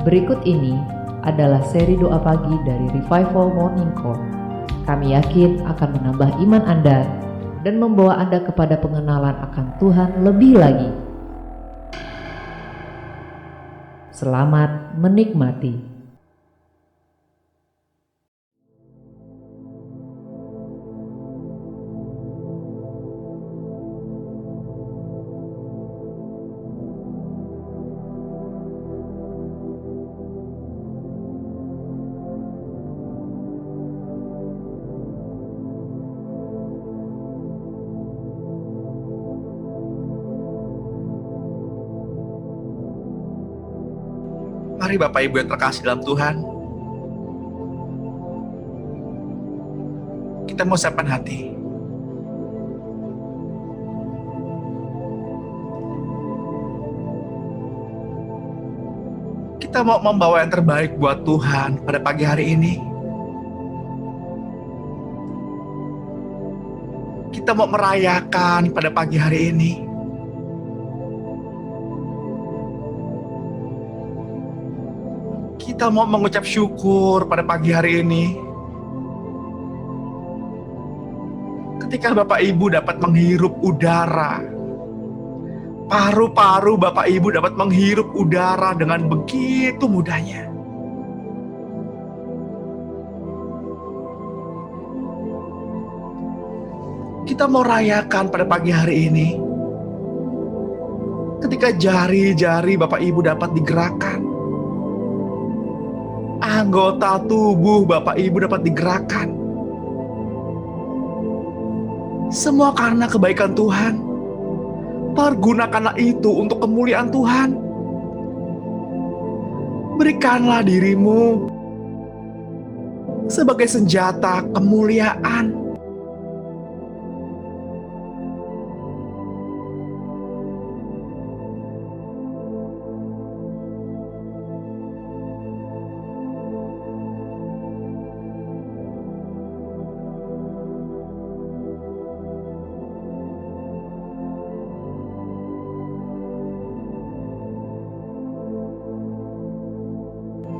Berikut ini adalah seri doa pagi dari Revival Morning Call. Kami yakin akan menambah iman Anda dan membawa Anda kepada pengenalan akan Tuhan lebih lagi. Selamat menikmati. Mari Bapak Ibu yang terkasih dalam Tuhan, kita mau siapkan hati. Kita mau membawa yang terbaik buat Tuhan pada pagi hari ini. Kita mau merayakan pada pagi hari ini. Kita mau mengucap syukur pada pagi hari ini. Ketika Bapak Ibu dapat menghirup udara, paru-paru Bapak Ibu dapat menghirup udara dengan begitu mudahnya. Kita mau rayakan pada pagi hari ini. Ketika jari-jari Bapak Ibu dapat digerakkan, anggota tubuh Bapak Ibu dapat digerakkan. Semua karena kebaikan Tuhan. Pergunakanlah itu untuk kemuliaan Tuhan. Berikanlah dirimu sebagai senjata kemuliaan.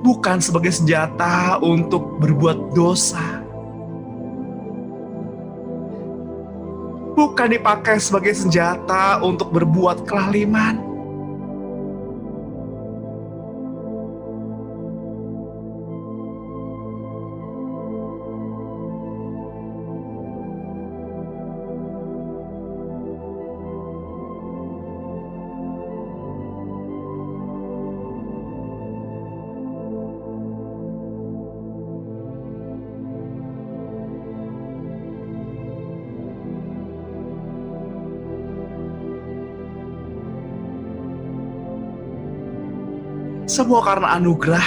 Bukan sebagai senjata untuk berbuat dosa. Bukan dipakai sebagai senjata untuk berbuat kelaliman. Semua karena anugerah.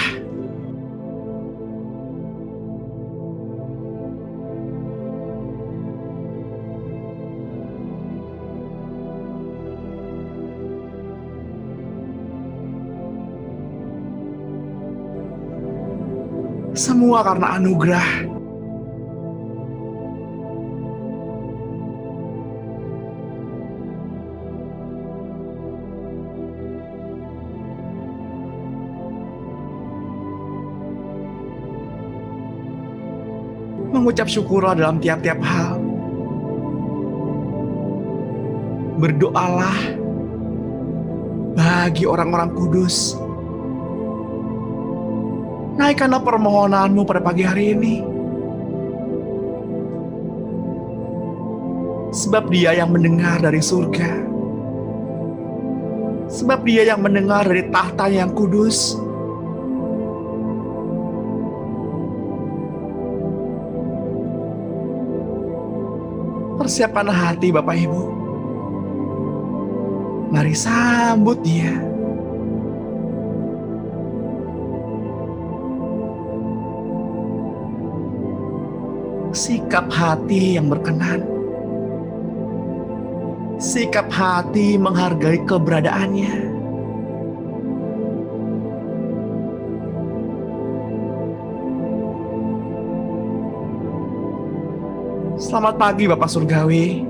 Semua karena anugerah. Mengucap syukurlah dalam tiap-tiap hal. Berdoalah bagi orang-orang kudus. Naikkanlah permohonanmu pada pagi hari ini. Sebab Dia yang mendengar dari surga. Sebab Dia yang mendengar dari tahta yang kudus. Persiapkanlah hati Bapak Ibu. Mari sambut Dia. Sikap hati yang berkenan. Sikap hati menghargai keberadaannya. Selamat pagi Bapak Surgawi.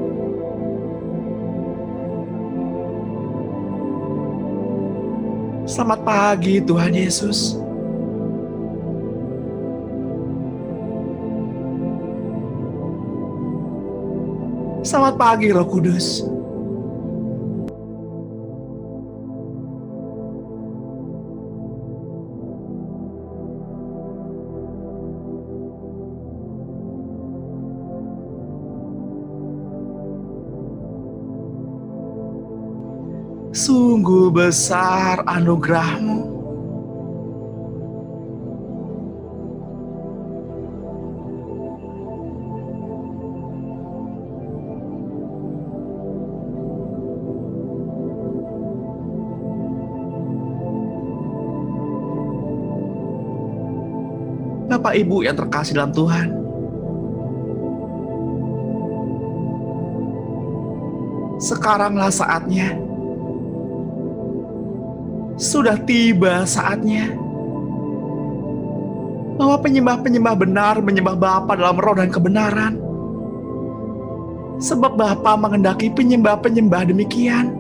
Selamat pagi Tuhan Yesus. Selamat pagi Roh Kudus. Sungguh besar anugerah-Mu. Bapak Ibu yang terkasih dalam Tuhan, sekaranglah saatnya. Sudah tiba saatnya bahwa penyembah-penyembah benar menyembah Bapa dalam roh dan kebenaran. Sebab Bapa menghendaki penyembah-penyembah demikian.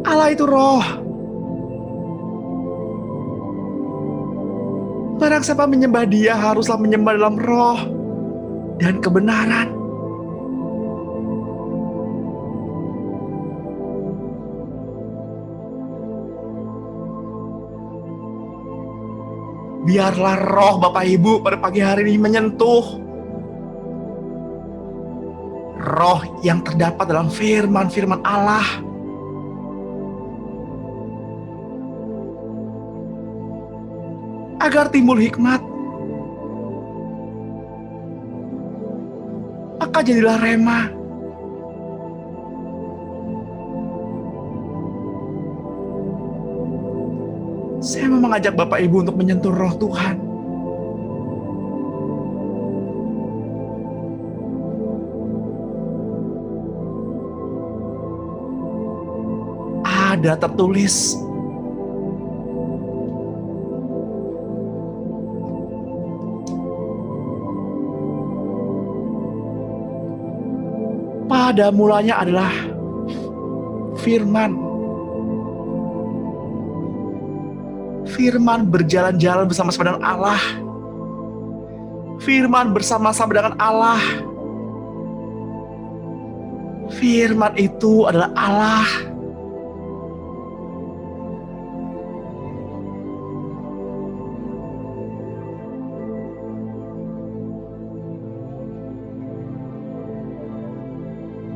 Allah itu roh. Barang siapa menyembah Dia haruslah menyembah dalam roh dan kebenaran. Biarlah roh Bapak Ibu pada pagi hari ini menyentuh roh yang terdapat dalam firman-firman Allah. Agar timbul hikmat. Maka jadilah rema. Saya mau mengajak Bapak Ibu untuk menyentuh roh Tuhan. Ada tertulis, pada mulanya adalah firman. Firman berjalan-jalan bersama-sama dengan Allah. Firman bersama-sama dengan Allah. Firman itu adalah Allah.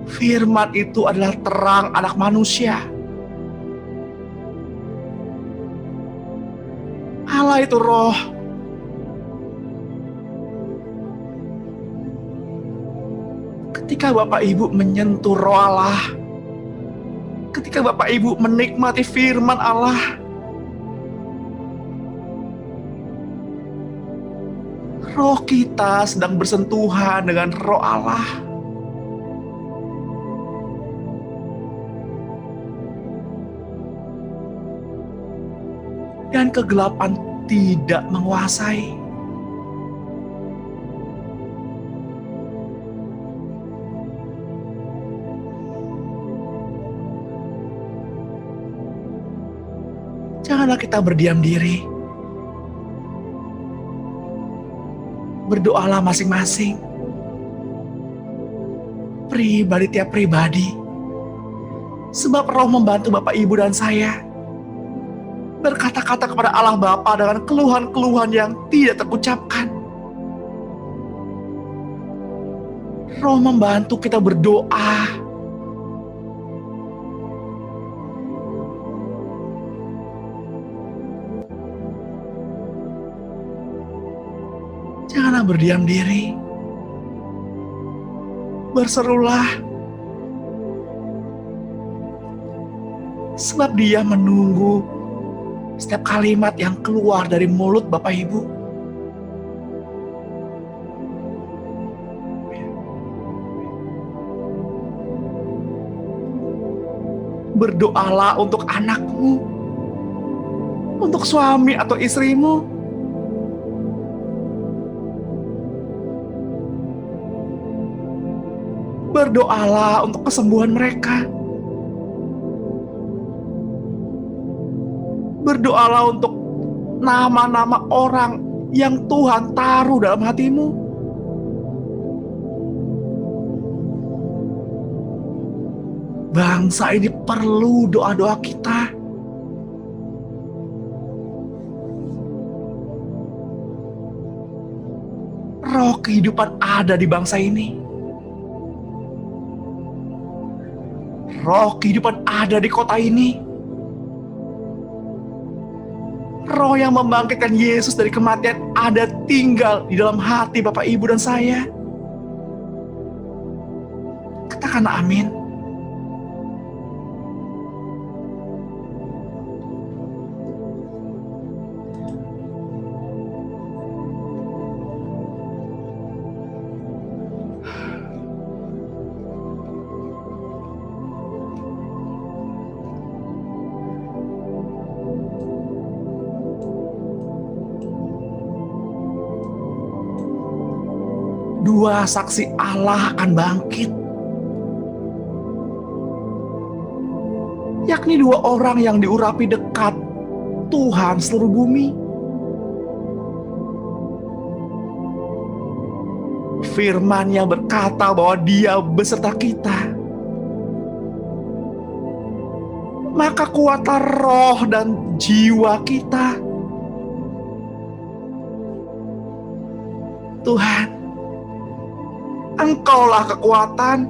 Firman itu adalah terang anak manusia. Allah itu roh. Ketika Bapak Ibu menyentuh roh Allah, ketika Bapak Ibu menikmati firman Allah, roh kita sedang bersentuhan dengan roh Allah. Dan kegelapan tidak menguasai. Janganlah kita berdiam diri. Berdoalah masing-masing. Pribadi tiap pribadi. Sebab roh membantu Bapak Ibu dan saya berkata-kata kepada Allah Bapa dengan keluhan-keluhan yang tidak terucapkan. Roh membantu kita berdoa. Janganlah berdiam diri. Berserulah. Sebab Dia menunggu setiap kalimat yang keluar dari mulut Bapak Ibu. Berdoalah untuk anakmu, untuk suami atau istrimu. Berdoalah untuk kesembuhan mereka. Berdoalah untuk nama-nama orang yang Tuhan taruh dalam hatimu. Bangsa ini perlu doa-doa kita. Roh kehidupan ada di bangsa ini. Roh kehidupan ada di kota ini. Roh yang membangkitkan Yesus dari kematian ada tinggal di dalam hati Bapak, Ibu, dan saya. Katakan amin. Dua saksi Allah akan bangkit, yakni dua orang yang diurapi dekat Tuhan seluruh bumi. Firman yang berkata bahwa Dia beserta kita. Maka kuatlah roh dan jiwa kita. Tuhan, Engkaulah kekuatan,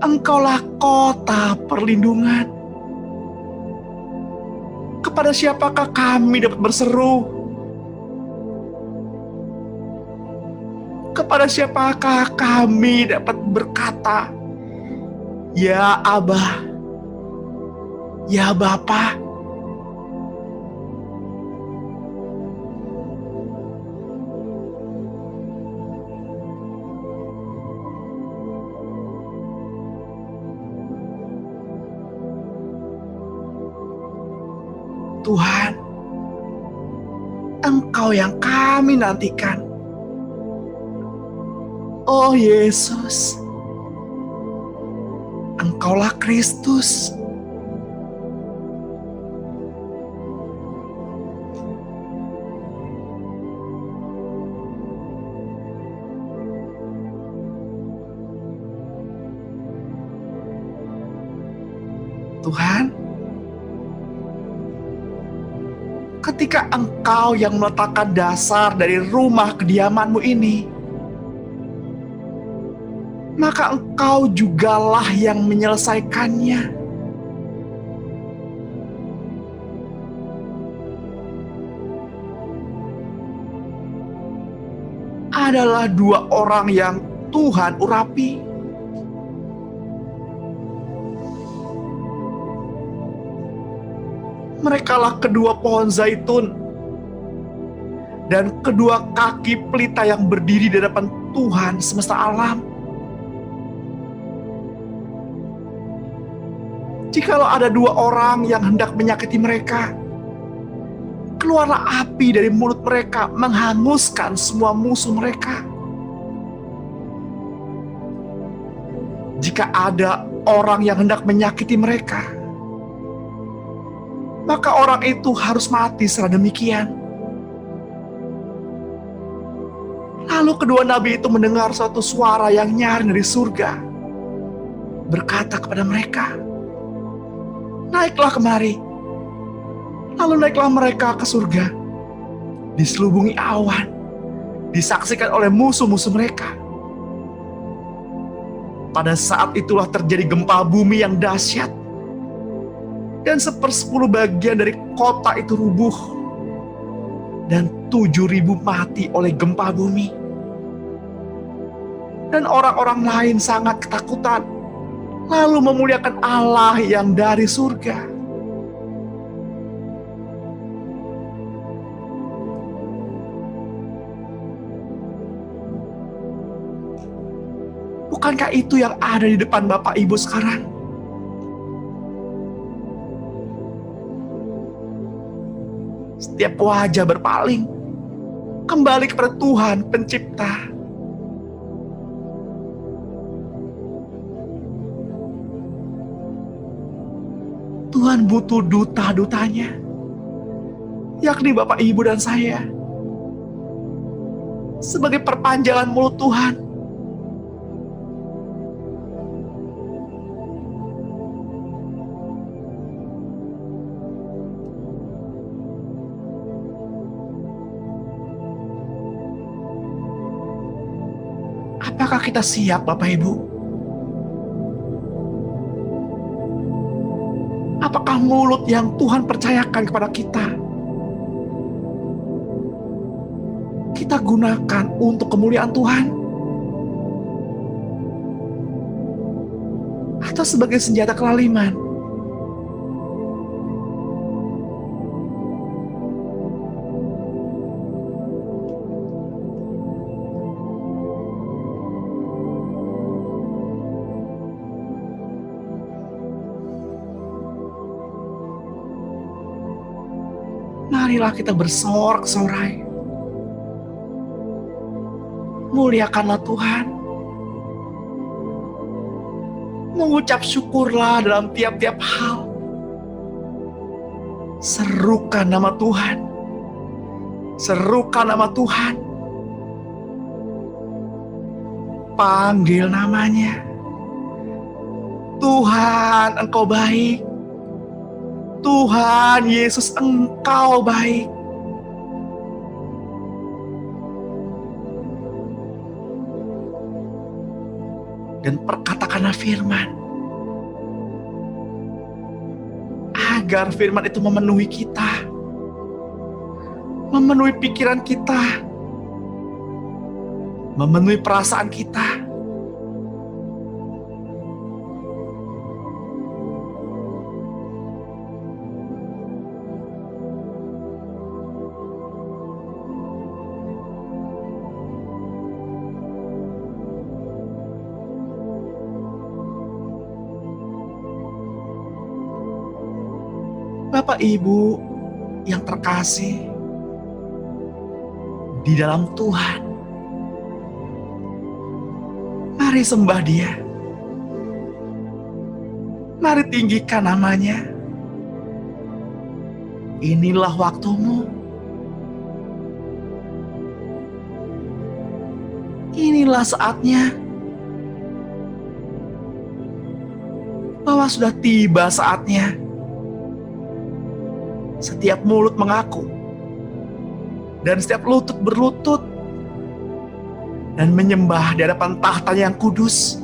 Engkaulah kota perlindungan. Kepada siapakah kami dapat berseru? Kepada siapakah kami dapat berkata, "Ya Abah, ya Bapa"? Tuhan, Engkau yang kami nantikan. Oh Yesus, Engkaulah Kristus. Tuhan, ketika Engkau yang meletakkan dasar dari rumah kediaman-Mu ini, maka Engkau jugalah yang menyelesaikannya. Adalah dua orang yang Tuhan urapi. Merekalah kedua pohon zaitun dan kedua kaki pelita yang berdiri di hadapan Tuhan semesta alam. Jikalau ada dua orang yang hendak menyakiti mereka, keluarlah api dari mulut mereka menghanguskan semua musuh mereka. Jika ada orang yang hendak menyakiti mereka, maka orang itu harus mati secara demikian. Lalu kedua nabi itu mendengar suatu suara yang nyaring dari surga, berkata kepada mereka, "Naiklah kemari." Lalu naiklah mereka ke surga, diselubungi awan, disaksikan oleh musuh-musuh mereka. Pada saat itulah terjadi gempa bumi yang dahsyat, dan 1/10 dari kota itu rubuh, dan 7.000 mati oleh gempa bumi. Dan orang-orang lain sangat ketakutan, lalu memuliakan Allah yang dari surga. Bukankah itu yang ada di depan Bapak Ibu sekarang? Setiap wajah berpaling kembali kepada Tuhan Pencipta. Tuhan butuh duta-dutanya, yakni Bapak, Ibu, dan saya, sebagai perpanjangan mulut Tuhan. Apakah kita siap, Bapak Ibu? Apakah mulut yang Tuhan percayakan kepada kita gunakan untuk kemuliaan Tuhan? Atau sebagai senjata kelaliman? Marilah kita bersorak-sorai. Muliakanlah Tuhan. Mengucap syukurlah dalam tiap-tiap hal. Serukan nama Tuhan. Serukan nama Tuhan. Panggil namanya. Tuhan, Engkau baik. Tuhan Yesus, Engkau baik. Dan perkatakanlah firman, agar firman itu memenuhi kita, memenuhi pikiran kita, memenuhi perasaan kita. Bapak Ibu yang terkasih di dalam Tuhan, mari sembah Dia. Mari tinggikan namanya. Inilah waktumu. Inilah saatnya. Bahwa sudah tiba saatnya. Setiap mulut mengaku, dan setiap lutut berlutut, dan menyembah di hadapan tahtanya yang kudus.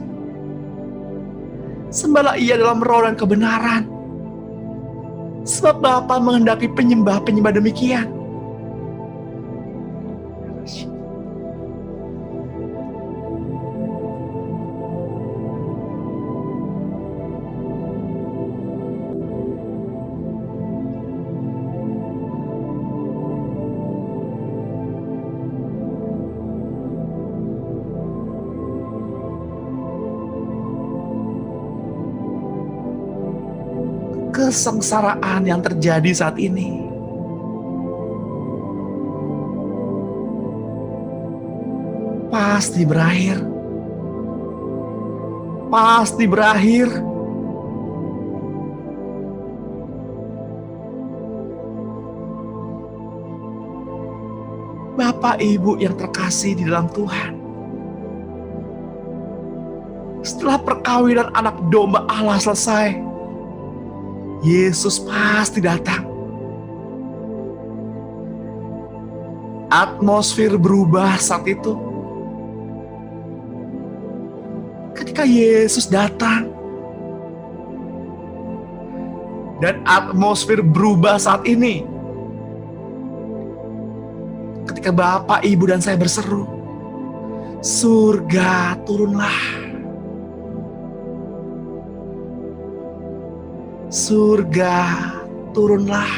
Sembahlah Ia dalam roh dan kebenaran, sebab Bapa menghendaki penyembah-penyembah demikian. Kesengsaraan yang terjadi saat ini pasti berakhir. Pasti berakhir. Bapak Ibu yang terkasih di dalam Tuhan, setelah perkawinan anak domba Allah selesai, Yesus pasti datang. Atmosfer berubah saat itu. Ketika Yesus datang. Dan atmosfer berubah saat ini. Ketika Bapak, Ibu, dan saya berseru, surga turunlah. Surga turunlah.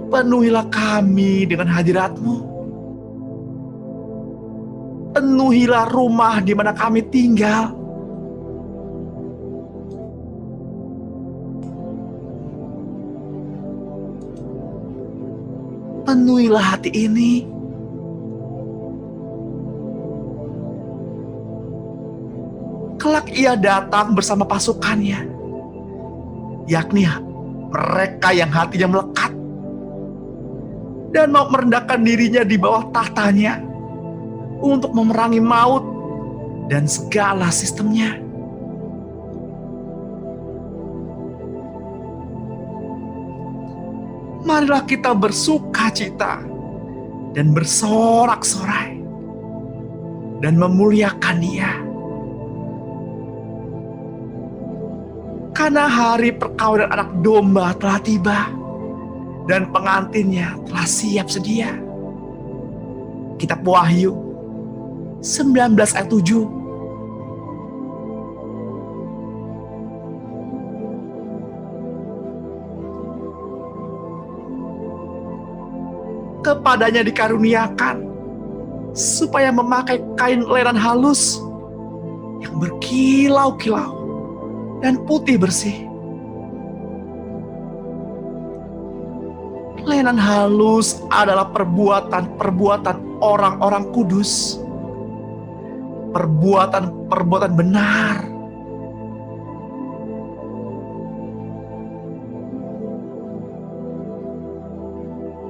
Penuhilah kami dengan hadirat-Mu. Penuhilah rumah di mana kami tinggal. Penuhilah hati ini. Kelak Ia datang bersama pasukannya. yakni mereka yang hatinya melekat dan mau merendahkan dirinya di bawah tahtanya untuk memerangi maut dan segala sistemnya. Marilah kita bersuka cita dan bersorak-sorai dan memuliakan Dia. Karena hari perkawinan anak domba telah tiba dan pengantinnya telah siap sedia. Kitab Wahyu 19 ayat 7. Kepadanya dikaruniakan supaya memakai kain lenan halus yang berkilau-kilau dan putih bersih. Lenan halus adalah perbuatan orang-orang kudus, perbuatan benar.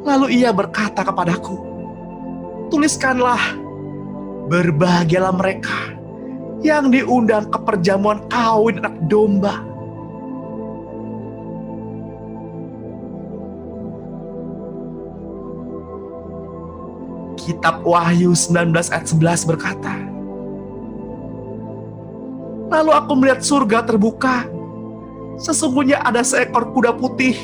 Lalu Ia berkata kepadaku, tuliskanlah, berbahagialah mereka yang diundang ke perjamuan kawin anak domba. Kitab Wahyu 19 ayat 11 berkata, lalu aku melihat surga terbuka. Sesungguhnya ada seekor kuda putih,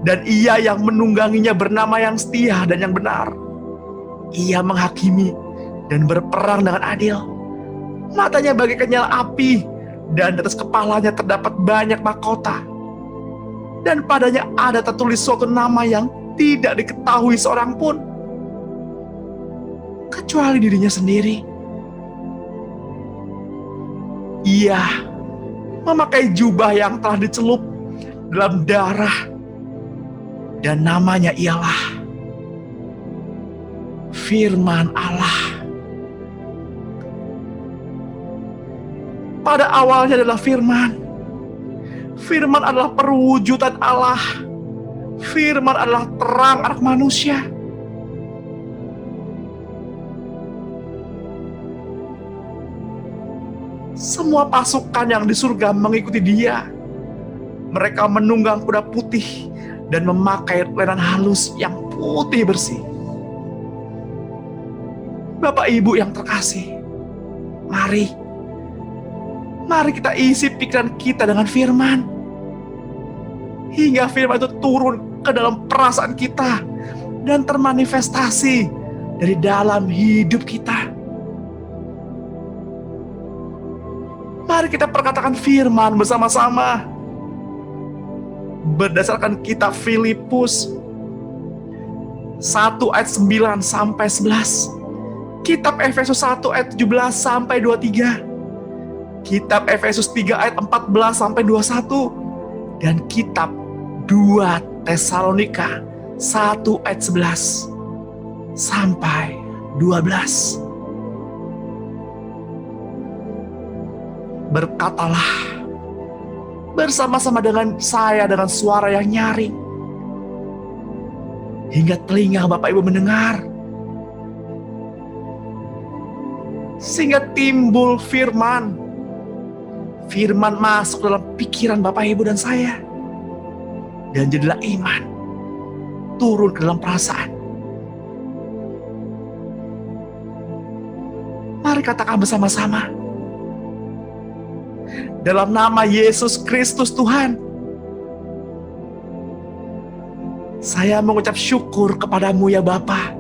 dan Ia yang menungganginya bernama yang setia dan yang benar. Ia menghakimi dan berperang dengan adil. Matanya bagaikan nyala api, dan di atas kepalanya terdapat banyak mahkota. Dan padanya ada tertulis suatu nama yang tidak diketahui seorang pun, kecuali dirinya sendiri. Ia memakai jubah yang telah dicelup dalam darah, dan namanya ialah Firman Allah. Pada awalnya adalah Firman. Firman adalah perwujudan Allah. Firman adalah terang anak manusia. Semua pasukan yang di surga mengikuti Dia. Mereka menunggang kuda putih dan memakai lenan halus yang putih bersih. Bapak Ibu yang terkasih, mari kita isi pikiran kita dengan firman, hingga firman itu turun ke dalam perasaan kita dan termanifestasi dari dalam hidup kita. Mari kita perkatakan firman bersama-sama berdasarkan kitab Filipus 1 ayat 9 sampai 11, kitab Efesus 1 ayat 17 sampai 23, kitab Efesus 3 ayat 14 sampai 21, dan kitab 2 Tesalonika 1 ayat 11 sampai 12. Berkatalah bersama-sama dengan saya dengan suara yang nyaring, hingga telinga Bapak Ibu mendengar, sehingga timbul firman masuk dalam pikiran Bapak Ibu dan saya, dan jadilah iman turun ke dalam perasaan. Mari katakan bersama-sama, dalam nama Yesus Kristus Tuhan, saya mengucap syukur kepadamu ya Bapa,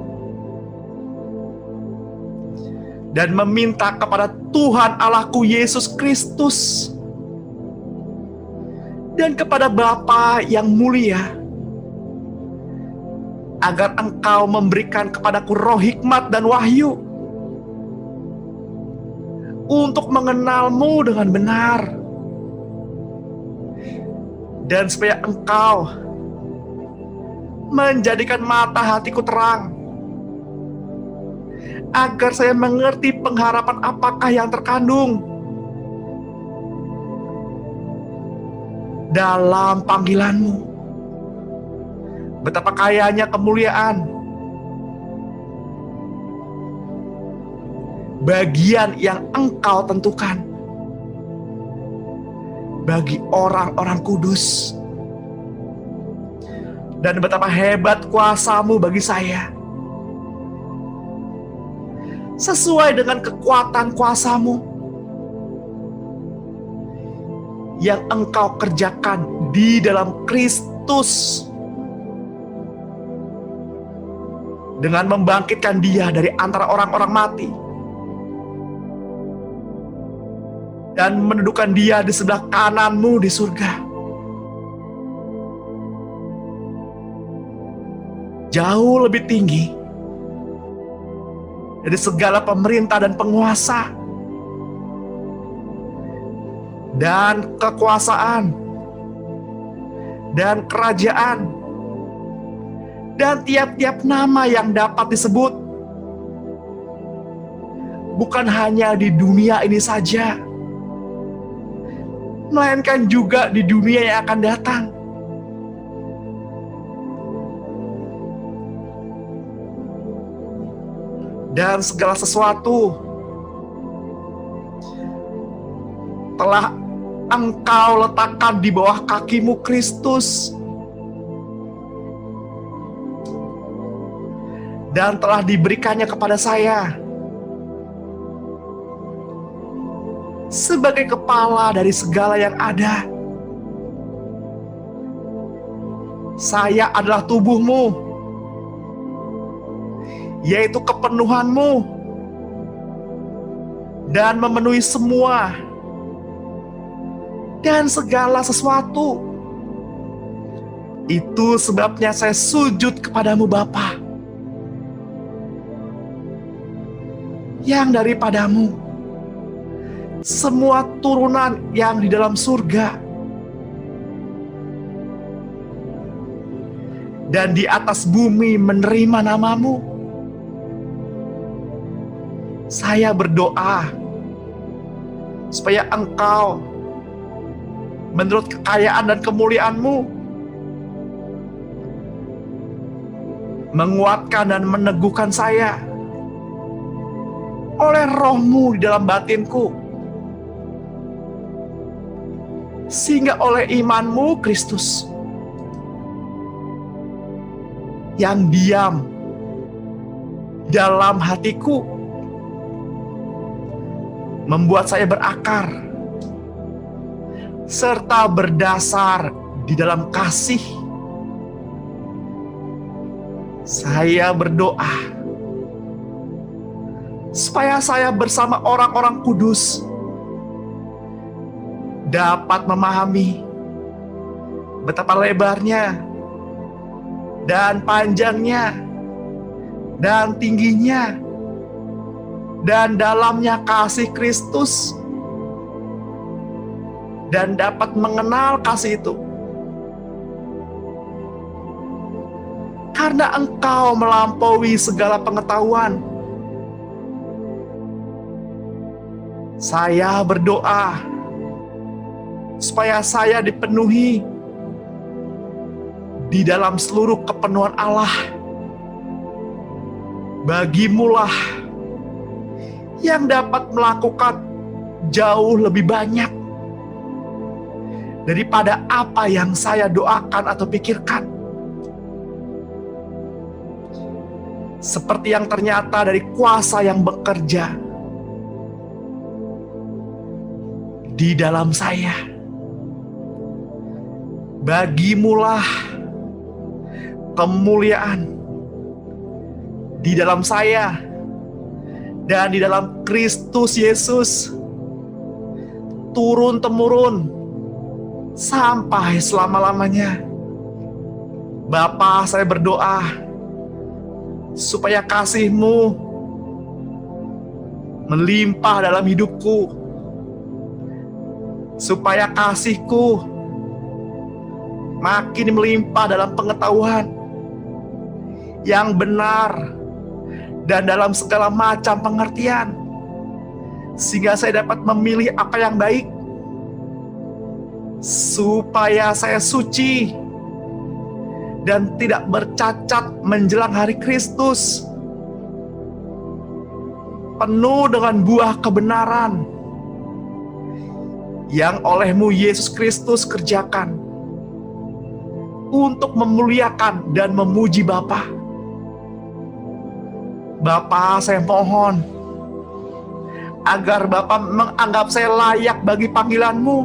dan meminta kepada Tuhan Allahku Yesus Kristus dan kepada Bapa yang mulia, agar Engkau memberikan kepadaku roh hikmat dan wahyu untuk mengenal-Mu dengan benar, dan supaya Engkau menjadikan mata hatiku terang, agar saya mengerti pengharapan apakah yang terkandung dalam panggilan-Mu. Betapa kayanya kemuliaan, bagian yang Engkau tentukan bagi orang-orang kudus. Dan betapa hebat kuasa-Mu bagi saya. Sesuai dengan kekuatan kuasa-Mu yang Engkau kerjakan di dalam Kristus, dengan membangkitkan Dia dari antara orang-orang mati dan mendudukan Dia di sebelah kanan-Mu di surga. Jauh lebih tinggi dari segala pemerintah dan penguasa dan kekuasaan dan kerajaan dan tiap-tiap nama yang dapat disebut, bukan hanya di dunia ini saja, melainkan juga di dunia yang akan datang. Dan segala sesuatu telah Engkau letakkan di bawah kaki-Mu Kristus, dan telah diberikannya kepada saya sebagai kepala dari segala yang ada. Saya adalah tubuh-Mu, yaitu kepenuhan-Mu, dan memenuhi semua dan segala sesuatu. Itu sebabnya saya sujud kepadamu Bapa, yang daripadamu semua turunan yang di dalam surga dan di atas bumi menerima namamu. Saya berdoa supaya Engkau menurut kekayaan dan kemuliaan-Mu menguatkan dan meneguhkan saya oleh Roh-Mu di dalam batinku, sehingga oleh iman-Mu Kristus yang diam dalam hatiku membuat saya berakar serta berdasar di dalam kasih. Saya berdoa supaya saya bersama orang-orang kudus dapat memahami betapa lebarnya dan panjangnya dan tingginya dan dalamnya kasih Kristus, dan dapat mengenal kasih itu karena Engkau melampaui segala pengetahuan. Saya berdoa supaya saya dipenuhi di dalam seluruh kepenuhan Allah. Bagimulah yang dapat melakukan jauh lebih banyak daripada apa yang saya doakan atau pikirkan. Seperti yang ternyata dari kuasa yang bekerja di dalam saya. Bagimulah kemuliaan di dalam saya dan di dalam Kristus Yesus, turun-temurun sampai selama-lamanya. Bapa, saya berdoa supaya kasih-Mu melimpah dalam hidupku, supaya kasih-Ku makin melimpah dalam pengetahuan yang benar dan dalam segala macam pengertian, sehingga saya dapat memilih apa yang baik supaya saya suci dan tidak bercacat menjelang hari Kristus, penuh dengan buah kebenaran yang oleh-Mu Yesus Kristus kerjakan untuk memuliakan dan memuji Bapa. Bapa, saya mohon agar Bapa menganggap saya layak bagi panggilan-Mu,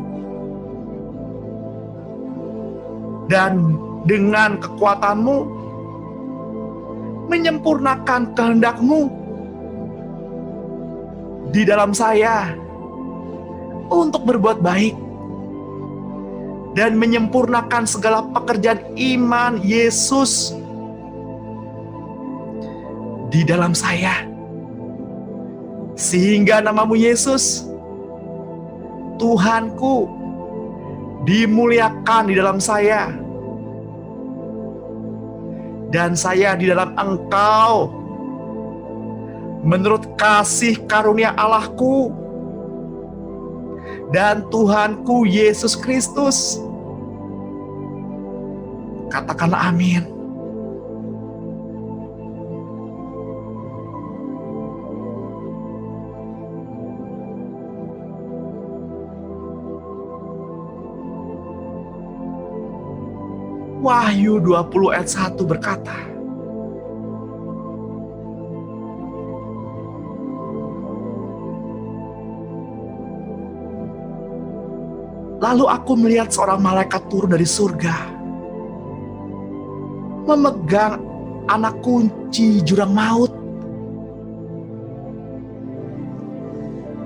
dan dengan kekuatan-Mu menyempurnakan kehendak-Mu di dalam saya untuk berbuat baik dan menyempurnakan segala pekerjaan iman Yesus di dalam saya, sehingga nama-Mu Yesus, Tuhanku, dimuliakan di dalam saya, dan saya di dalam Engkau menurut kasih karunia Allahku dan Tuhanku Yesus Kristus. Katakanlah amin. Wahyu 20 ayat 1 berkata, lalu aku melihat seorang malaikat turun dari surga, memegang anak kunci jurang maut,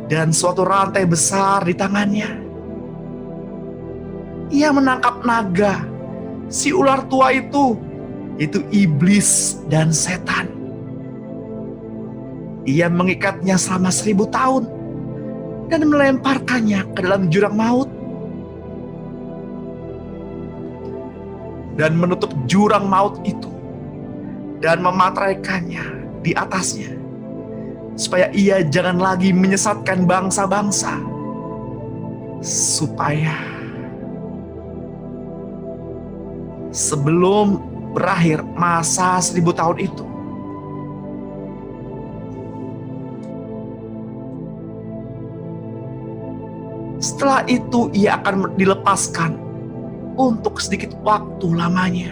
dan suatu rantai besar di tangannya. Ia menangkap naga, si ular tua itu iblis dan setan. Ia mengikatnya selama 1000 tahun dan melemparkannya ke dalam jurang maut, dan menutup jurang maut itu dan memateraikannya di atasnya, supaya ia jangan lagi menyesatkan bangsa-bangsa, supaya sebelum berakhir masa 1000 tahun itu, setelah itu ia akan dilepaskan untuk sedikit waktu lamanya.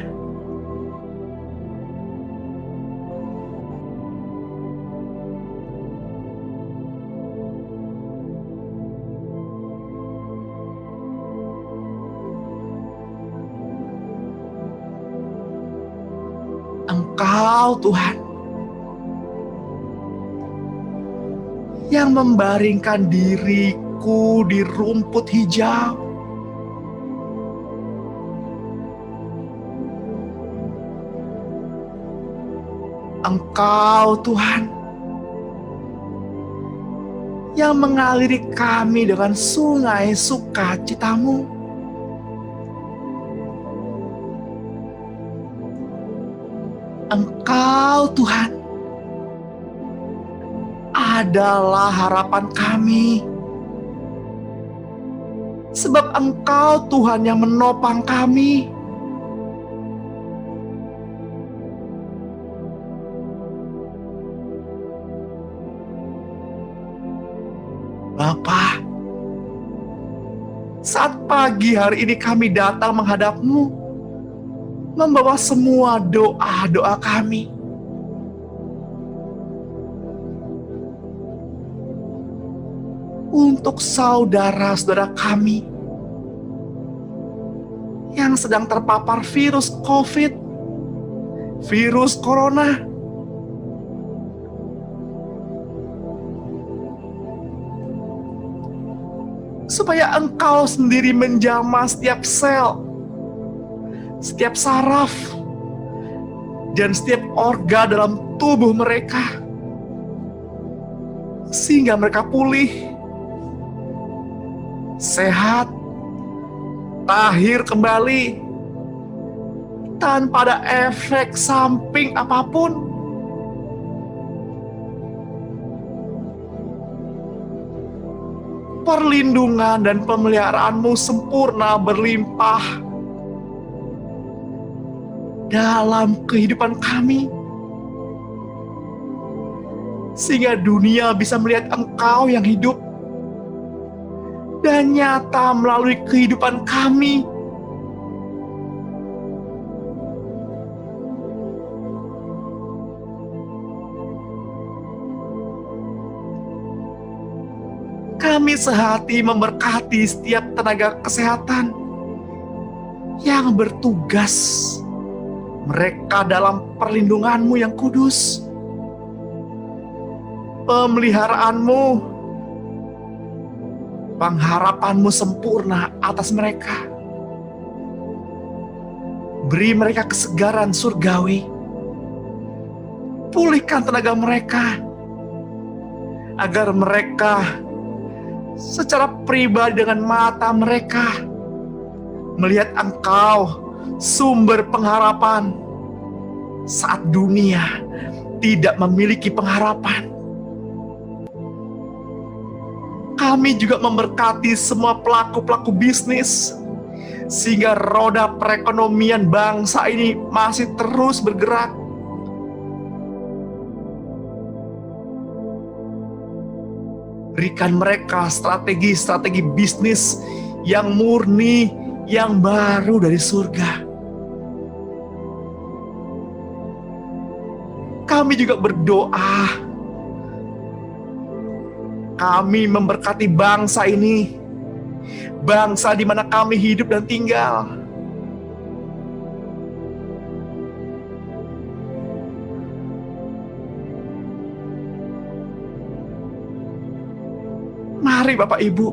Engkau Tuhan yang membaringkan diriku di rumput hijau, Engkau Tuhan yang mengaliri kami dengan sungai sukacita-Mu. Engkau Tuhan adalah harapan kami, sebab Engkau Tuhan yang menopang kami. Bapa, saat pagi hari ini kami datang menghadap-Mu, membawa semua doa-doa kami. Untuk saudara-saudara kami yang sedang terpapar virus COVID, virus corona, supaya Engkau sendiri menjamah setiap sel, setiap saraf, dan setiap organ dalam tubuh mereka, sehingga mereka pulih, sehat, tahir kembali, tanpa ada efek samping apapun. perlindungan dan pemeliharaan-Mu sempurna berlimpah dalam kehidupan kami, sehingga dunia bisa melihat Engkau yang hidup dan nyata melalui kehidupan kami. Kami sehati memberkati setiap tenaga kesehatan yang bertugas, mereka dalam perlindungan-Mu yang kudus, pemeliharaan-Mu, pengharapan-Mu sempurna atas mereka. Beri mereka kesegaran surgawi, pulihkan tenaga mereka, agar mereka secara pribadi dengan mata mereka melihat Engkau sumber pengharapan saat dunia tidak memiliki pengharapan. Kami juga memberkati semua pelaku-pelaku bisnis, sehingga roda perekonomian bangsa ini masih terus bergerak. Berikan mereka strategi-strategi bisnis yang murni, yang baru dari surga. Kami juga berdoa, kami memberkati bangsa ini, bangsa di mana kami hidup dan tinggal. Mari Bapak Ibu,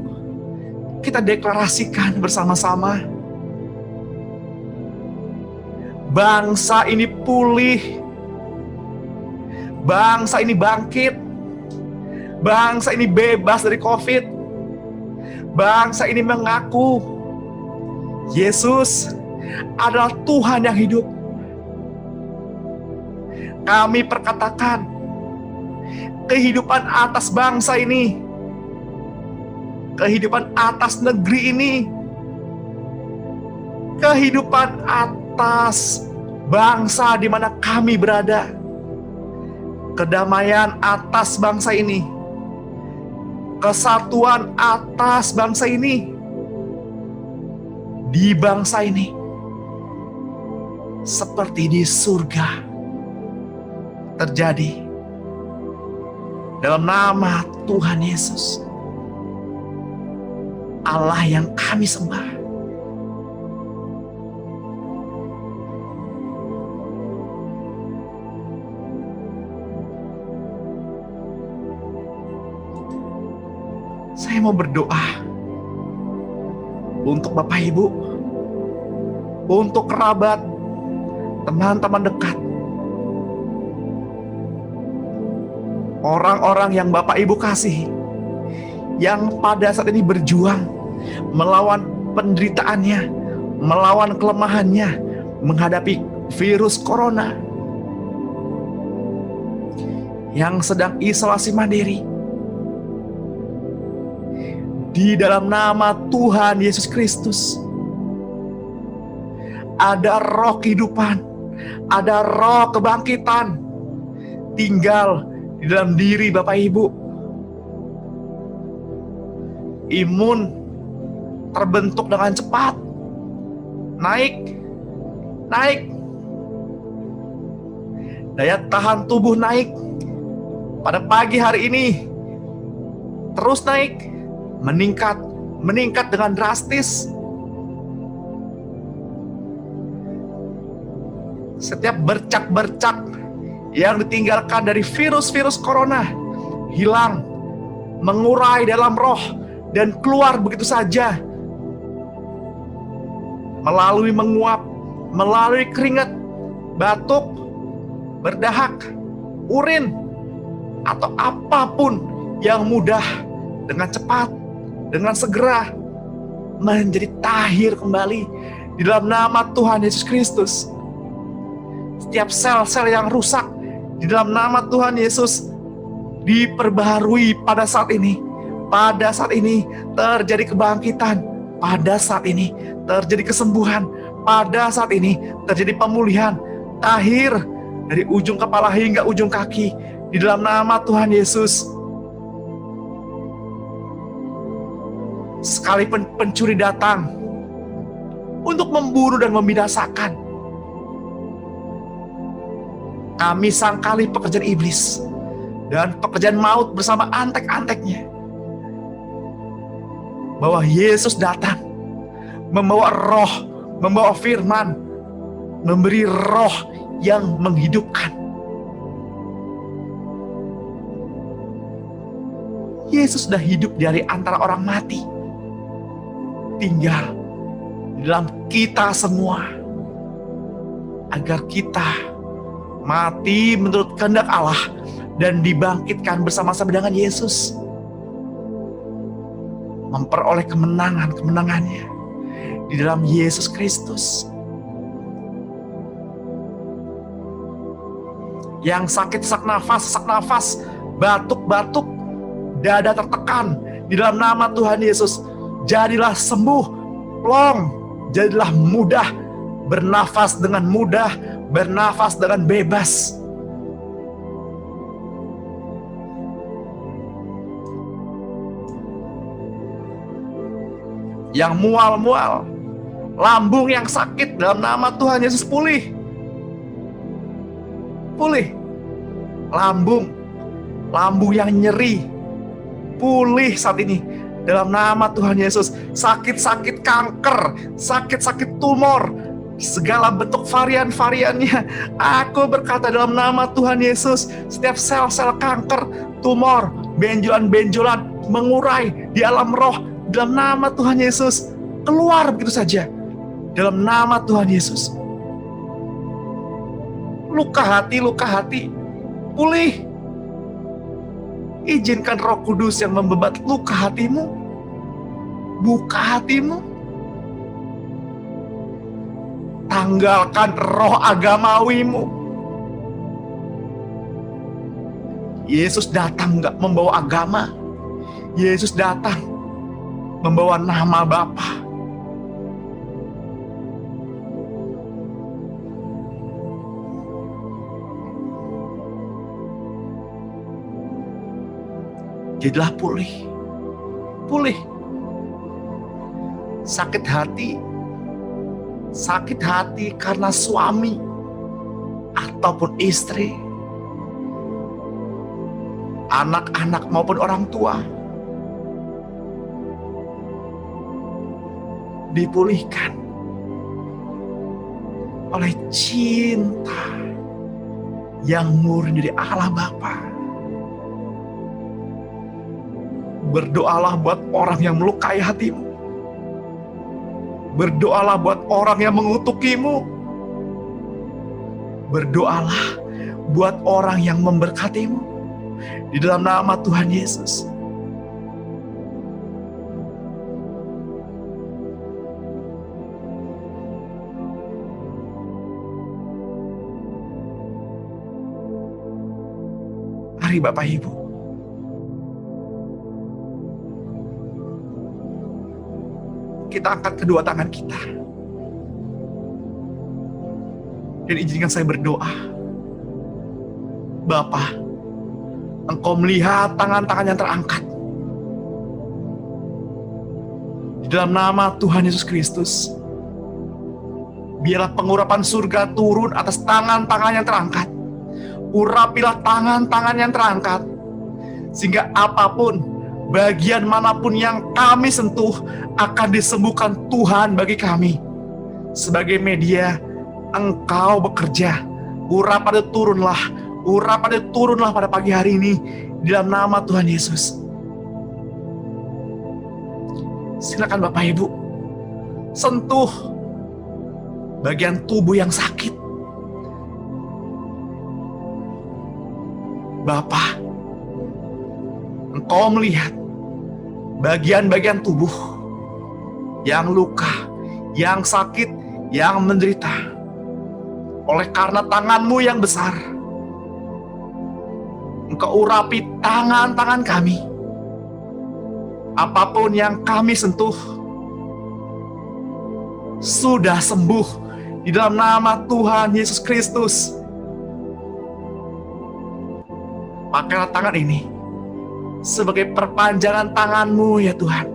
kita deklarasikan bersama-sama. Bangsa ini pulih, bangsa ini bangkit, bangsa ini bebas dari COVID, bangsa ini mengaku Yesus adalah Tuhan yang hidup. Kami perkatakan kehidupan atas bangsa ini, kehidupan atas negeri ini, kehidupan atas bangsa di mana kami berada, kedamaian atas bangsa ini, kesatuan atas bangsa ini, di bangsa ini, seperti di surga terjadi dalam nama Tuhan Yesus, Allah yang kami sembah. Saya mau berdoa untuk Bapak Ibu, untuk kerabat, teman-teman dekat, orang-orang yang Bapak Ibu kasih, yang pada saat ini berjuang melawan penderitaannya, melawan kelemahannya, menghadapi virus corona, yang sedang isolasi mandiri. Di dalam nama Tuhan Yesus Kristus, ada roh kehidupan, ada roh kebangkitan tinggal di dalam diri Bapak Ibu. Imun terbentuk dengan cepat, naik. Daya tahan tubuh naik. Pada pagi hari ini terus naik, meningkat dengan drastis. Setiap bercak-bercak yang ditinggalkan dari virus-virus corona hilang, mengurai dalam roh, dan keluar begitu saja melalui menguap, melalui keringat, batuk, berdahak, urin, atau apapun yang mudah dengan cepat, dengan segera menjadi tahir kembali di dalam nama Tuhan Yesus Kristus. Setiap sel-sel yang rusak di dalam nama Tuhan Yesus diperbaharui pada saat ini. pada saat ini terjadi kebangkitan, pada saat ini terjadi kesembuhan, pada saat ini terjadi pemulihan, tahir dari ujung kepala hingga ujung kaki, di dalam nama Tuhan Yesus. Sekalipun pencuri datang untuk membunuh dan membinasakan, kami sangkali pekerjaan iblis dan pekerjaan maut bersama antek-anteknya, bahwa Yesus datang membawa roh, membawa firman, memberi roh yang menghidupkan. Yesus sudah hidup dari antara orang mati, tinggal di dalam kita semua, agar kita mati menurut kehendak Allah dan dibangkitkan bersama-sama dengan Yesus, memperoleh kemenangannya di dalam Yesus Kristus. Yang sakit sesak nafas, batuk-batuk, dada tertekan, di dalam nama Tuhan Yesus, jadilah sembuh, plong, jadilah mudah, bernafas dengan mudah, bernafas dengan bebas. Yang mual-mual, lambung yang sakit, dalam nama Tuhan Yesus pulih. Pulih. Lambung yang nyeri, pulih saat ini dalam nama Tuhan Yesus. Sakit-sakit kanker, sakit-sakit tumor, segala bentuk varian-variannya, aku berkata dalam nama Tuhan Yesus, setiap sel-sel kanker, tumor, benjolan-benjolan mengurai di alam roh, dalam nama Tuhan Yesus, keluar begitu saja dalam nama Tuhan Yesus. Luka hati, pulih. Izinkan Roh Kudus yang membebat luka hatimu, buka hatimu. Tanggalkan roh agamawimu. Yesus datang gak membawa agama, Yesus datang membawa nama Bapa. Jadilah pulih. Sakit hati karena suami ataupun istri, anak-anak maupun orang tua, dipulihkan oleh cinta yang murni dari Allah Bapa. Berdoalah buat orang yang melukai hatimu. Berdoalah buat orang yang mengutukimu. Berdoalah buat orang yang memberkatimu. Di dalam nama Tuhan Yesus. Mari Bapak Ibu, kita angkat kedua tangan kita dan izinkan saya berdoa. Bapa, Engkau melihat tangan-tangan yang terangkat. Di dalam nama Tuhan Yesus Kristus, biarlah pengurapan surga turun atas tangan-tangan yang terangkat. Urapilah tangan-tangan yang terangkat, sehingga apapun, bagian manapun yang kami sentuh akan disembuhkan Tuhan bagi kami. Sebagai media, Engkau bekerja. Urapan itu turunlah pada pagi hari ini di dalam nama Tuhan Yesus. Silakan Bapak Ibu, sentuh bagian tubuh yang sakit. Bapa, Engkau melihat bagian-bagian tubuh yang luka, yang sakit, yang menderita. Oleh karena tangan-Mu yang besar, Engkau urapi tangan-tangan kami. Apapun yang kami sentuh sudah sembuh di dalam nama Tuhan Yesus Kristus. Pakailah tangan ini sebagai perpanjangan tangan-Mu ya Tuhan.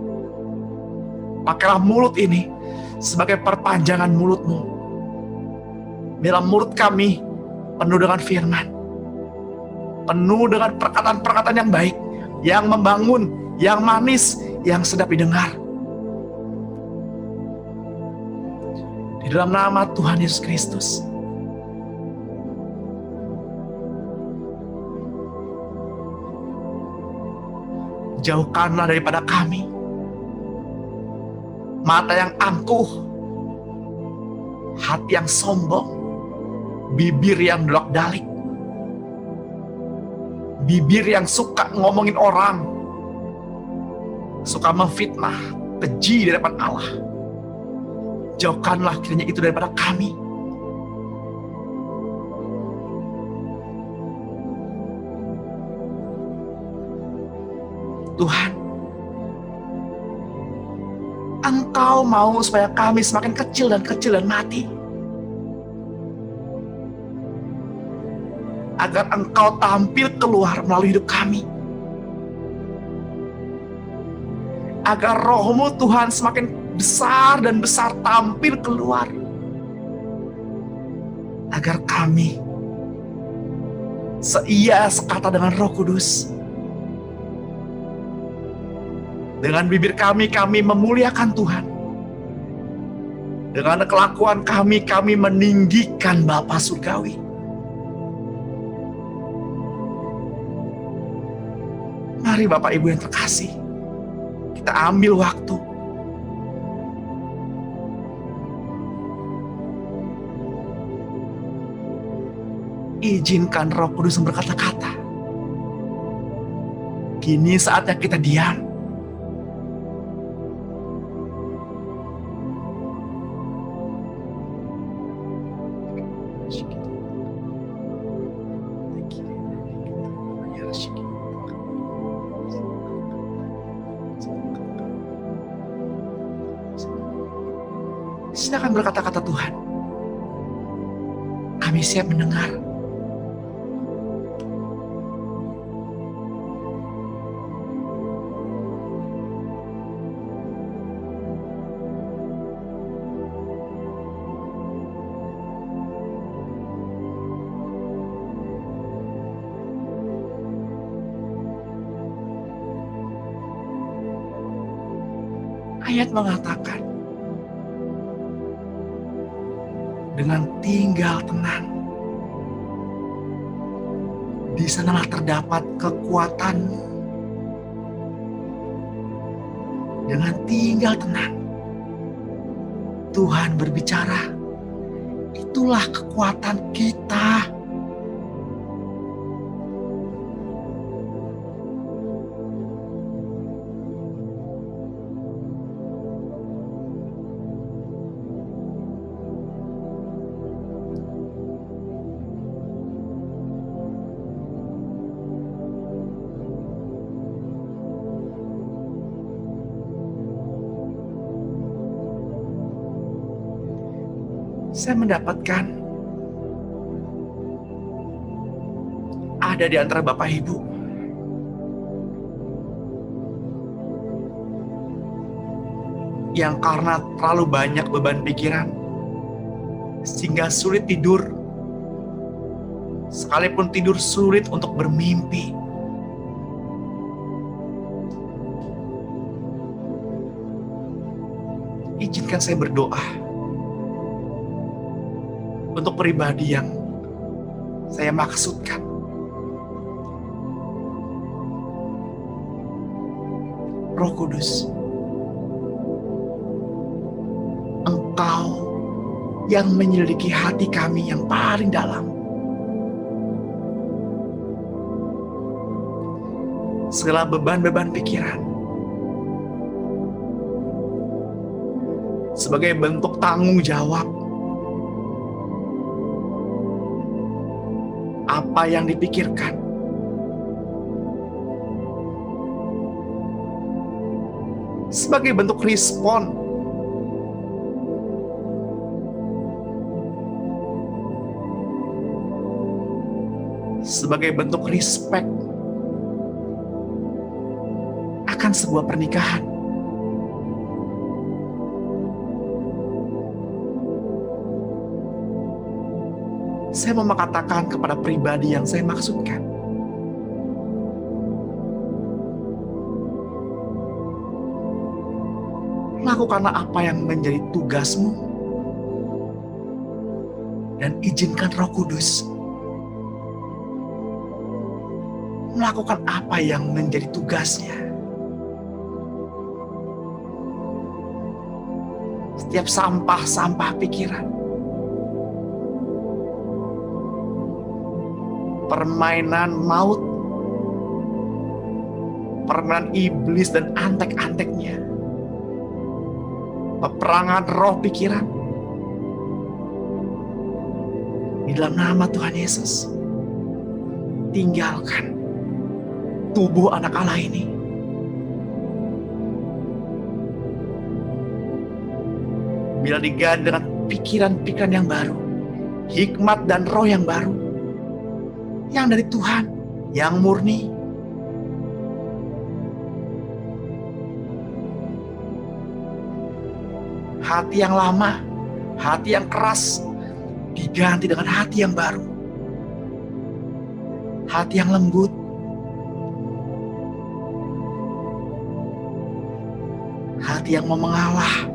Pakailah mulut ini sebagai perpanjangan mulut-Mu. Biarlah mulut kami penuh dengan firman, penuh dengan perkataan-perkataan yang baik, yang membangun, yang manis, yang sedap didengar. Di dalam nama Tuhan Yesus Kristus. Jauhkanlah daripada kami mata yang angkuh, hati yang sombong, bibir yang dolak-dalik, bibir yang suka ngomongin orang, suka memfitnah, keji di hadapan Allah. Jauhkanlah kiranya itu daripada kami. Tuhan, Engkau mau supaya kami semakin kecil dan mati, agar Engkau tampil keluar melalui hidup kami, agar Roh-Mu Tuhan semakin besar dan besar tampil keluar, agar kami seia sekata dengan Roh Kudus. Dengan bibir kami memuliakan Tuhan. Dengan kelakuan kami meninggikan Bapa Surgawi. Mari Bapak Ibu yang terkasih, kita ambil waktu. Izinkan Roh Kudus berkata-kata. Kini saatnya kita diam. Silakan berkata-kata Tuhan. Kami siap mendengar. Ayat mengatakan, dengan tinggal tenang, di sanalah terdapat kekuatan. Dengan tinggal tenang, Tuhan berbicara. Itulah kekuatan kita. Saya mendapatkan ada di antara Bapak Ibu yang karena terlalu banyak beban pikiran sehingga sulit tidur. Sekalipun tidur sulit untuk bermimpi. Izinkan saya berdoa untuk pribadi yang saya maksudkan. Roh Kudus, Engkau yang menyelidiki hati kami yang paling dalam. Segala beban-beban pikiran, sebagai bentuk tanggung jawab, apa yang dipikirkan, sebagai bentuk respon, sebagai bentuk respect akan sebuah pernikahan. Saya mau mengatakan kepada pribadi yang saya maksudkan, lakukanlah apa yang menjadi tugasmu dan izinkan Roh Kudus melakukan apa yang menjadi tugasnya. Setiap sampah-sampah pikiran, permainan maut, permainan iblis dan antek-anteknya, peperangan roh pikiran, di dalam nama Tuhan Yesus, tinggalkan tubuh anak Allah ini. Bila diganti dengan pikiran-pikiran yang baru, hikmat dan roh yang baru, yang dari Tuhan, yang murni, hati yang lama, hati yang keras, diganti dengan hati yang baru, hati yang lembut, hati yang mau mengalah,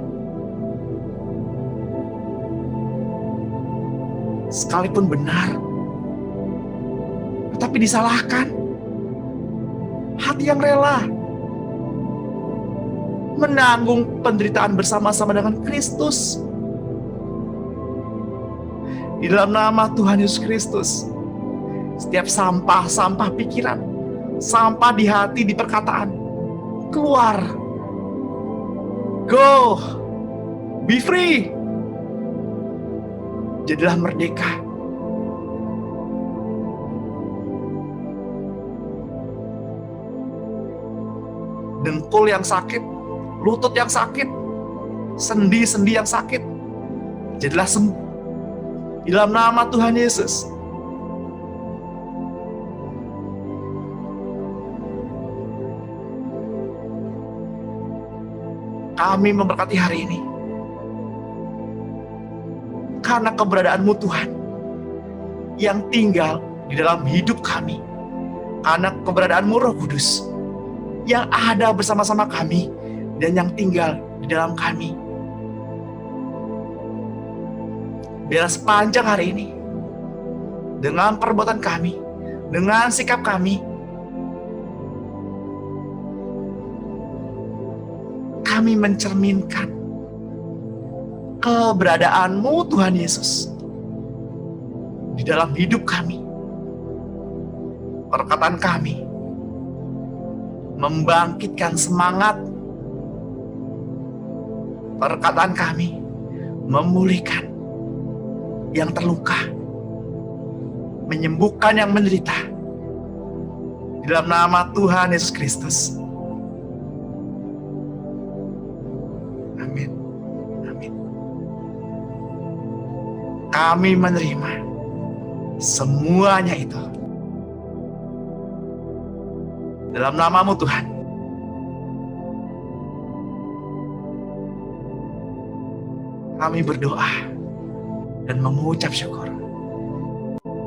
sekalipun benar tetapi disalahkan, hati yang rela menanggung penderitaan bersama-sama dengan Kristus. Di dalam nama Tuhan Yesus Kristus, setiap sampah-sampah pikiran, sampah di hati, di perkataan, keluar. Go, be free. Jadilah merdeka. Dengkul yang sakit, lutut yang sakit, sendi-sendi yang sakit, jadilah sembuh. Di dalam nama Tuhan Yesus. Kami memberkati hari ini, karena keberadaan-Mu Tuhan yang tinggal di dalam hidup kami, karena keberadaan-Mu Roh Kudus yang ada bersama-sama kami dan yang tinggal di dalam kami. Biar sepanjang hari ini, dengan perbuatan kami, dengan sikap kami, kami mencerminkan keberadaan-Mu Tuhan Yesus di dalam hidup kami. Perkataan kami membangkitkan semangat, perkataan kami memulihkan yang terluka, menyembuhkan yang menderita. Di dalam nama Tuhan Yesus Kristus. Amin. Amin. Kami menerima semuanya itu. Dalam nama-Mu Tuhan. Kami berdoa dan mengucap syukur.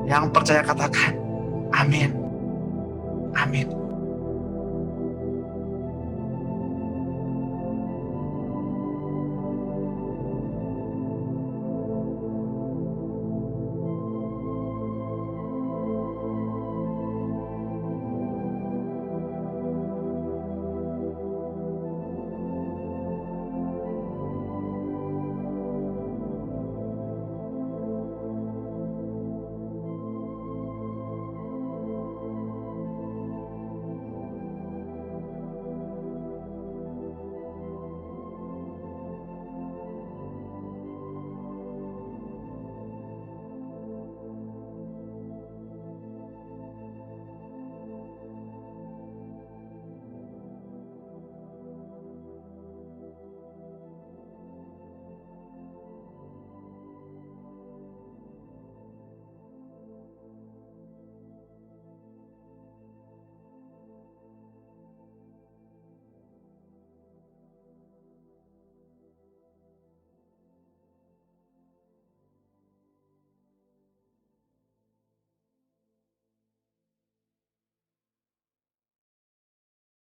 Yang percaya katakan, amin. Amin.